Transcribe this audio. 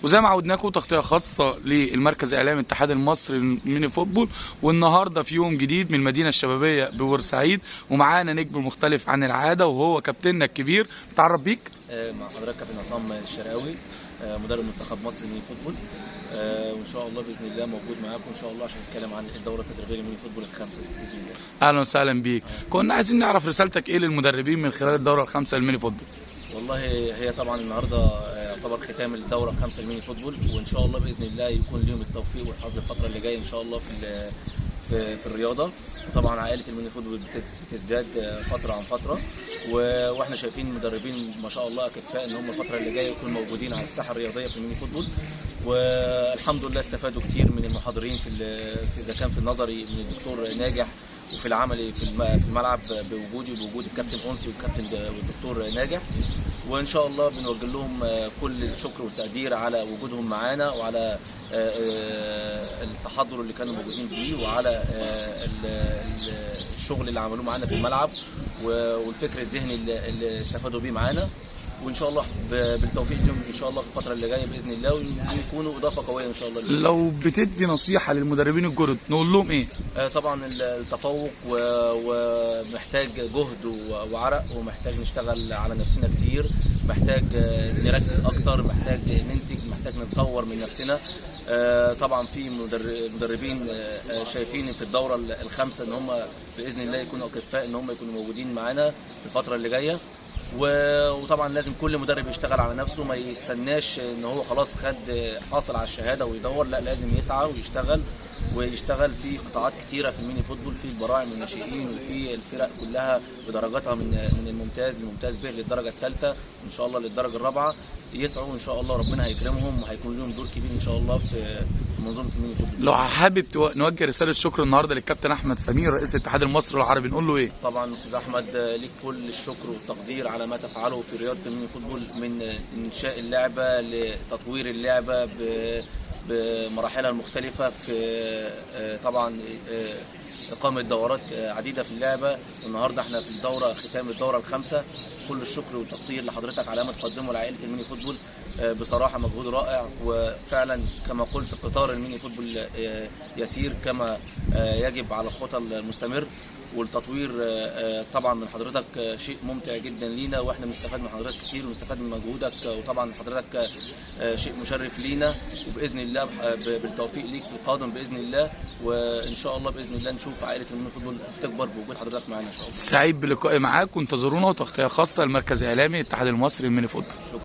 وزي ما عودناكم تغطيه خاصه للمركز الاعلامي الاتحاد المصري للميني فوتبول، والنهارده في يوم جديد من المدينه الشبابيه ببورسعيد، ومعانا نجم مختلف عن العاده وهو كابتننا الكبير. نتعرف بيك. مع حضرتك كابتن عصام الشرقاوي، مدرب منتخب مصر للميني فوتبول، وان شاء الله باذن الله موجود معاكم ان شاء الله عشان نتكلم عن الدوره التدريبيه للميني فوتبول الخامسه باذن الله. اهلا وسهلا بيك. كنا عايزين نعرف رسالتك ايه للمدربين من خلال الدوره الخامسه للميني فوتبول. والله هي طبعا النهارده يعتبر ختام الدوره الخامسه للميني فوتبول، وان شاء الله باذن الله يكون ليهم التوفيق والحظ الفتره اللي جايه ان شاء الله في الرياضه. طبعا عائله الميني فوتبول بتزداد فتره عن فتره، واحنا شايفين مدربين ما شاء الله اكفاء ان هم الفتره اللي جايه يكونوا موجودين على الساحه الرياضيه في الميني فوتبول. والحمد لله استفادوا كتير من المحاضرين في اذا كان في النظري من الدكتور ناجح، وفي العملي في الملعب بوجودي وبوجود الكابتن أنسي والدكتور ناجح. وان شاء الله بنوجه لهم كل الشكر والتقدير على وجودهم معانا، وعلى التحضر اللي كانوا موجودين فيه، وعلى الشغل اللي عملوه معانا في الملعب، والفكر الذهني اللي استفادوا بيه معانا. وان شاء الله بالتوفيق لهم ان شاء الله في الفتره اللي جايه باذن الله، ويكونوا اضافه قويه ان شاء الله. لو بتدي نصيحه للمدربين الجدد نقول لهم ايه؟ طبعا التفوق ومحتاج جهد وعرق، ومحتاج نشتغل على نفسنا كتير، محتاج نركز اكتر، محتاج ننتج، محتاج نطور من نفسنا. طبعا في مدربين شايفين في الدوره الخامسه ان هم باذن الله يكونوا اكفاء ان هم يكونوا موجودين معانا في الفتره اللي جايه. وطبعا لازم كل مدرب يشتغل على نفسه، ما يستناش ان هو خلاص حاصل على الشهاده ويدور، لا لازم يسعى ويشتغل في قطاعات كتيره في الميني فوتبول، في البراعم والناشئين، وفي الفرق كلها بدرجاتها من الممتاز للممتاز ب للدرجه الثالثه ان شاء الله للدرجه الرابعه. يسعوا ان شاء الله، ربنا هيكرمهم وهيكون لهم دور كبير ان شاء الله في منظومه الميني فوتبول. لو حابب نوجه رساله شكر النهارده للكابتن احمد سمير رئيس الاتحاد المصري العربي نقول له ايه؟ طبعا استاذ احمد ليك كل الشكر والتقدير على ما تفعله في رياضه الميني فوتبول، من انشاء اللعبه لتطوير اللعبه بمراحلها المختلفه، في طبعا إقامة دورات عديدة في اللعبة. النهارده احنا في ختام الدورة الخامسة. كل الشكر والتقدير لحضرتك على ما تقدمه لعائلة الميني فوتبول، بصراحة مجهود رائع، وفعلا كما قلت قطار الميني فوتبول يسير كما يجب على الخطى المستمر. والتطوير طبعا من حضرتك شيء ممتع جدا لينا، واحنا بنستفاد من حضرتك كتير وبنستفاد من مجهودك، وطبعا حضرتك شيء مشرف لينا، وباذن الله بالتوفيق ليك في القادم باذن الله. وان شاء الله باذن الله نشوف عائله الميني فوتبول تكبر بوجود حضرتك معانا ان شاء الله. سعيد بلقائي معاك، وانتظرونا وتغطيه خاصه المركز الاعلامي الاتحاد المصري للميني فوتبول.